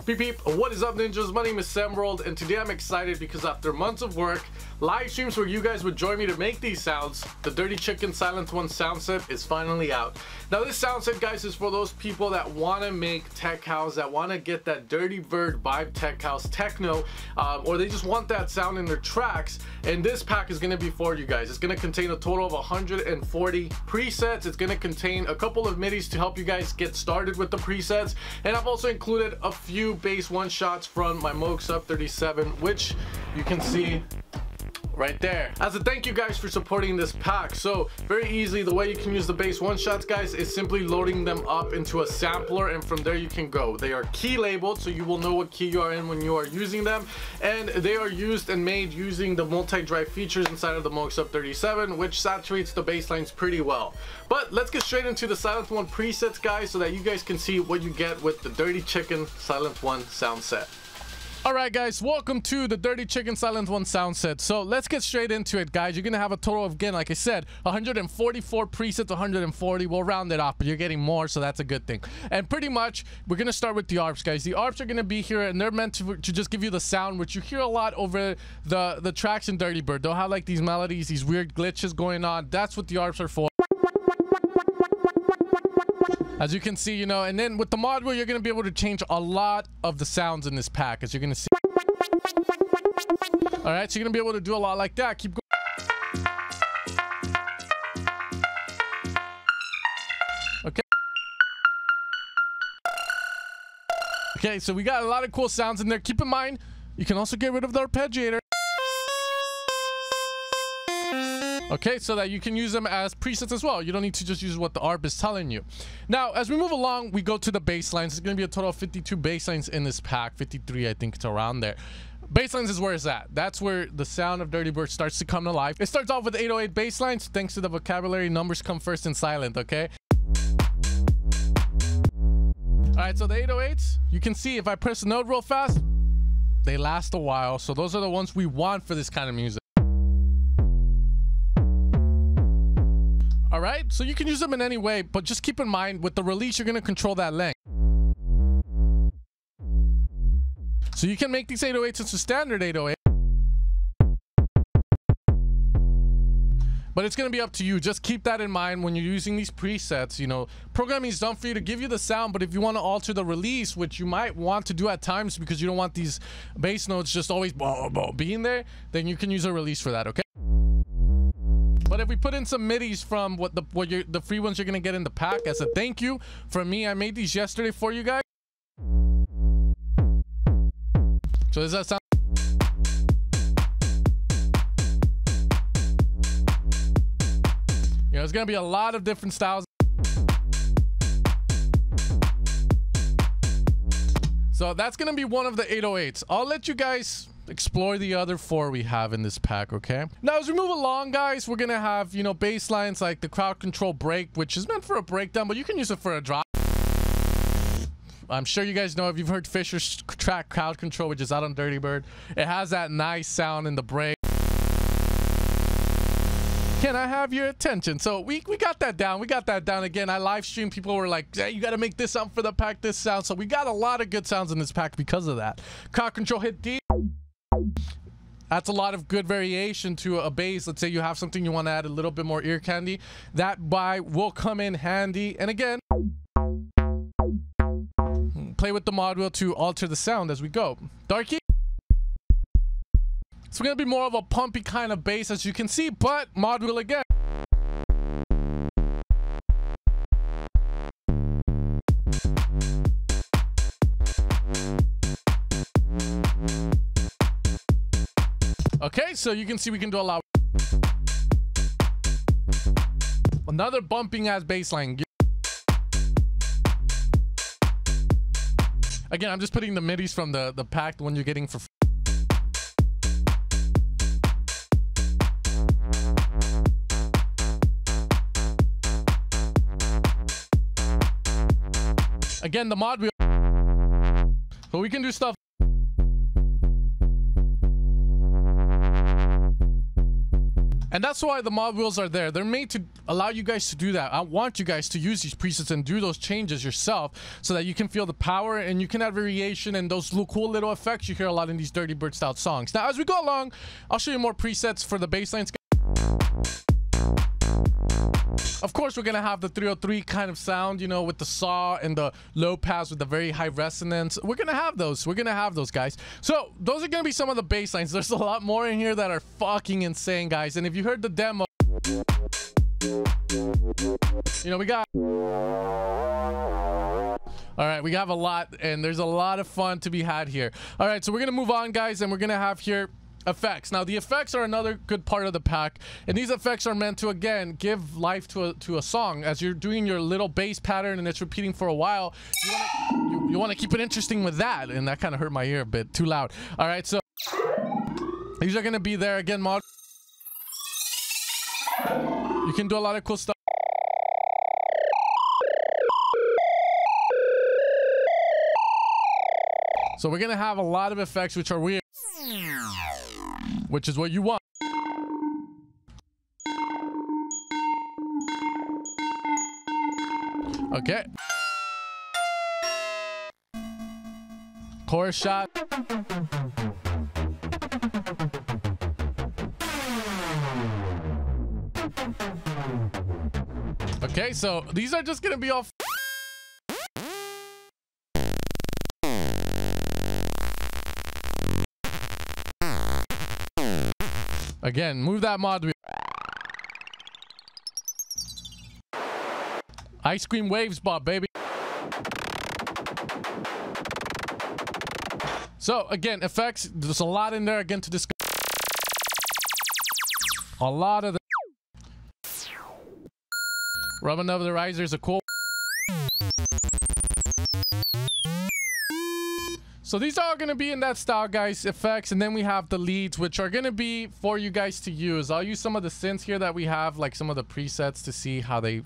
Peep peep, what is up ninjas? My name is Samworld and today I'm excited because after months of work, live streams where you guys would join me to make these sounds, the Dirty Chicken Sylenth1 sound set is finally out. Now this sound set, guys, is for those people that want to make tech house, that want to get that Dirtybird vibe tech house techno, or they just want that sound in their tracks. And this pack is going to be for you guys. It's going to contain a total of 140 presets. It's going to contain a couple of midis to help you guys get started with the presets, and I've also included a few bass one shots from my Moog Sub 37, which you can see right there. As a thank you guys for supporting this pack. So very easily, the way you can use the bass one shots, guys, is simply loading them up into a sampler, and from there you can go. They are key labeled, so you will know what key you are in when you are using them, and they are used and made using the multi-drive features inside of the Moog Sub 37, which saturates the bass lines pretty well. But let's get straight into the Sylenth1 presets, guys, so that you guys can see what you get with the Dirty Chicken Sylenth1 sound set. Alright guys, welcome to the Dirty Chicken Sylenth1 sound set. So let's get straight into it, guys. You're gonna have a total of, again, like I said, 144 presets, 140. We'll round it off, but you're getting more, so that's a good thing. And pretty much, we're gonna start with the ARPs, guys. The ARPs are gonna be here, and they're meant to just give you the sound, which you hear a lot over the tracks in Dirtybird. They'll have like these melodies, these weird glitches going on. That's what the ARPs are for. As you can see, you know, and then with the mod wheel, you're going to be able to change a lot of the sounds in this pack, as you're going to see. All right, so you're going to be able to do a lot like that. Keep going. Okay. Okay, so we got a lot of cool sounds in there. Keep in mind, you can also get rid of the arpeggiator. Okay, so that you can use them as presets as well. You don't need to just use what the ARP is telling you. Now, as we move along, we go to the bass lines. It's going to be a total of 52 bass lines in this pack. 53, I think it's around there. Bass lines is where it's at. That's where the sound of Dirtybird starts to come to life. It starts off with 808 bass lines. Thanks to the vocabulary, numbers come first in silent, okay? All right, so the 808s, you can see if I press the note real fast, they last a while. So those are the ones we want for this kind of music. All right, so you can use them in any way, but just keep in mind with the release, you're going to control that length. So you can make these 808s into standard 808, but it's going to be up to you. Just keep that in mind when you're using these presets. You know, programming is done for you to give you the sound, but if you want to alter the release, which you might want to do at times because you don't want these bass notes just always being there, then you can use a release for that, okay? But if we put in some midis from the free ones you're gonna get in the pack as a thank you from me, I made these yesterday for you guys. So does that sound? You know, it's gonna be a lot of different styles. So that's gonna be one of the 808s. I'll let you guys explore the other 4 we have in this pack, okay? Now, as we move along, guys, we're gonna have, you know, bass lines like the crowd control break, which is meant for a breakdown, but you can use it for a drop. I'm sure you guys know, if you've heard Fisher's track crowd control, which is out on Dirtybird, it has that nice sound in the break. Can I have your attention? So we got that down. We got that down. Again, I live streamed. People were like, hey, you got to make this sound for the pack, this sound. So we got a lot of good sounds in this pack because of that. Crowd control hit D. That's a lot of good variation to a bass. Let's say you have something you want to add a little bit more ear candy. That will come in handy. And again, play with the mod wheel to alter the sound as we go. Darky. It's going to be more of a pumpy kind of bass, as you can see, but mod wheel again. Okay, so you can see we can do a lot. Another bumping ass bass line. Again, I'm just putting the midis from the pack, the one you're getting for free. Again, the mod wheel. So we can do stuff. And that's why the mod wheels are there. They're made to allow you guys to do that. I want you guys to use these presets and do those changes yourself so that you can feel the power and you can add variation and those cool little effects you hear a lot in these Dirtybird style songs. Now, as we go along, I'll show you more presets for the bass lines. Of course, we're gonna have the 303 kind of sound, you know, with the saw and the low pass with the very high resonance. We're gonna have those. We're gonna have those, guys. So those are gonna be some of the bass lines. There's a lot more in here that are fucking insane, guys. And if you heard the demo, you know, we got... All right, we have a lot, and there's a lot of fun to be had here. All right, so we're gonna move on, guys, and we're gonna have here effects. Now, the effects are another good part of the pack, and these effects are meant to, again, give life to a song. As you're doing your little bass pattern and it's repeating for a while, you want to keep it interesting with that, and that kind of hurt my ear a bit. Too loud. All right, so these are gonna be there again, mod. You can do a lot of cool stuff. So we're gonna have a lot of effects which are weird, which is what you want. Okay. Chorus shot. Okay, so these are just gonna be all again, move that mod wheel. Ice cream waves, Bob, baby. So again, effects, there's a lot in there again to discuss. A lot of the rubbing over the risers are cool. So these are all going to be in that style, guys, effects, and then we have the leads, which are going to be for you guys to use. I'll use some of the synths here that we have, like some of the presets, to see how they...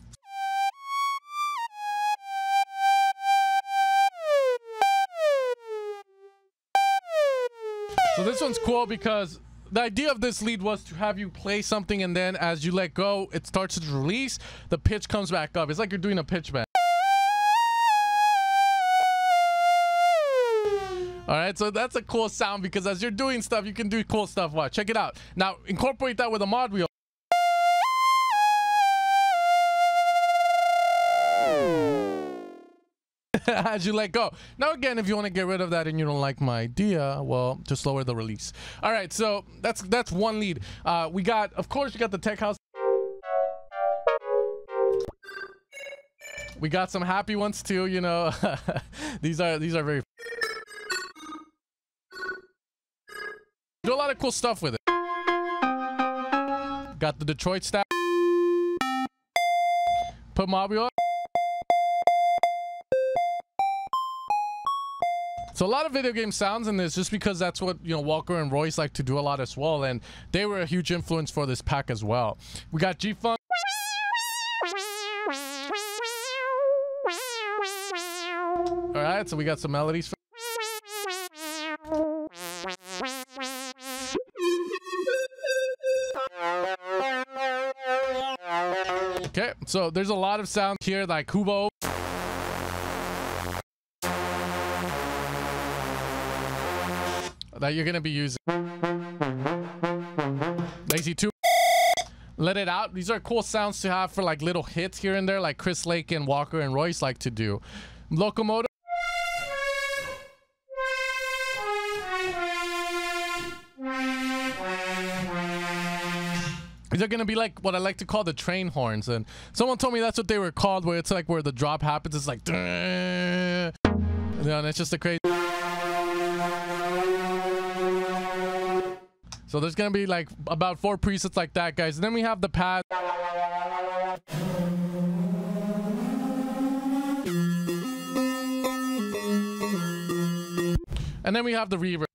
So this one's cool because the idea of this lead was to have you play something, and then as you let go, it starts to release, the pitch comes back up. It's like you're doing a pitch bend. All right, so that's a cool sound because as you're doing stuff, you can do cool stuff. Watch, check it out. Now, incorporate that with a mod wheel. As you let go. Now, again, if you want to get rid of that and you don't like my idea, well, just lower the release. All right, so that's one lead. We got, of course, we got the tech house. We got some happy ones too, you know. These are very... Do a lot of cool stuff with it. Got the Detroit style. Put Mobio up. So a lot of video game sounds in this, just because that's what, you know, Walker and Royce like to do a lot as well, and they were a huge influence for this pack as well. We got G-Funk. All right, so we got some melodies. Okay, so there's a lot of sound here, like Kubo. That you're gonna be using. Lazy 2. Let It Out. These are cool sounds to have for like little hits here and there, like Chris Lake and Walker and Royce like to do. Locomotive. These are gonna be like what I like to call the train horns, and someone told me that's what they were called, where it's like where the drop happens, it's like, you know, and it's just a crazy. So there's gonna be like about 4 presets like that, guys. And then we have the pad. And then we have the reverb.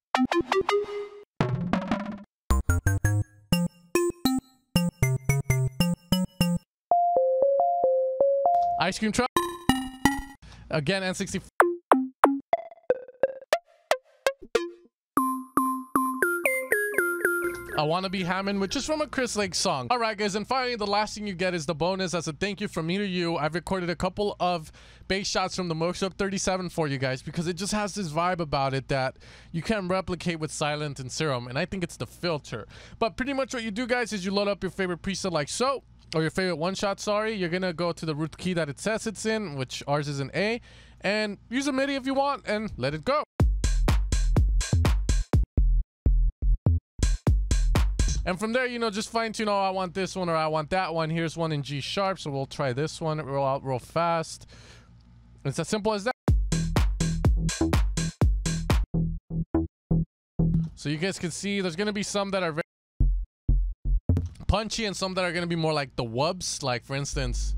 Ice cream truck. Again, N64. I Wanna Be Hammond, which is from a Chris Lake song. All right, guys, and finally, the last thing you get is the bonus. As a thank you from me to you, I've recorded a couple of bass shots from the Motion 37 for you guys because it just has this vibe about it that you can't replicate with Sylenth and Serum, and I think it's the filter. But pretty much what you do, guys, is you load up your favorite preset like so, or your favorite one-shot, sorry. You're gonna go to the root key that it says it's in, which ours is an A, and use a MIDI if you want, and let it go. And from there, you know, just fine tune, oh, I want this one or I want that one. Here's one in G sharp, so we'll try this one, roll out real fast. It's as simple as that. So you guys can see there's gonna be some that are very punchy and some that are gonna be more like the wubs, like for instance.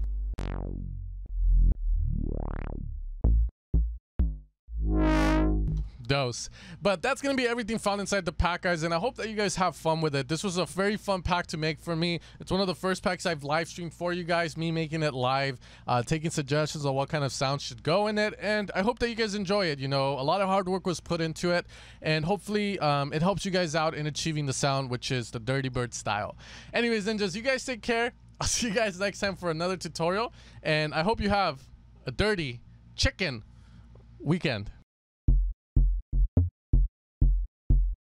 Dose. But that's gonna be everything found inside the pack, guys, and I hope that you guys have fun with it. This was a very fun pack to make for me. It's one of the first packs I've live streamed for you guys, me making it live, taking suggestions on what kind of sound should go in it, and I hope that you guys enjoy it. You know, a lot of hard work was put into it, and hopefully it helps you guys out in achieving the sound, which is the Dirtybird style. Anyways, ninjas, you guys take care. I'll see you guys next time for another tutorial, and I hope you have a dirty chicken weekend.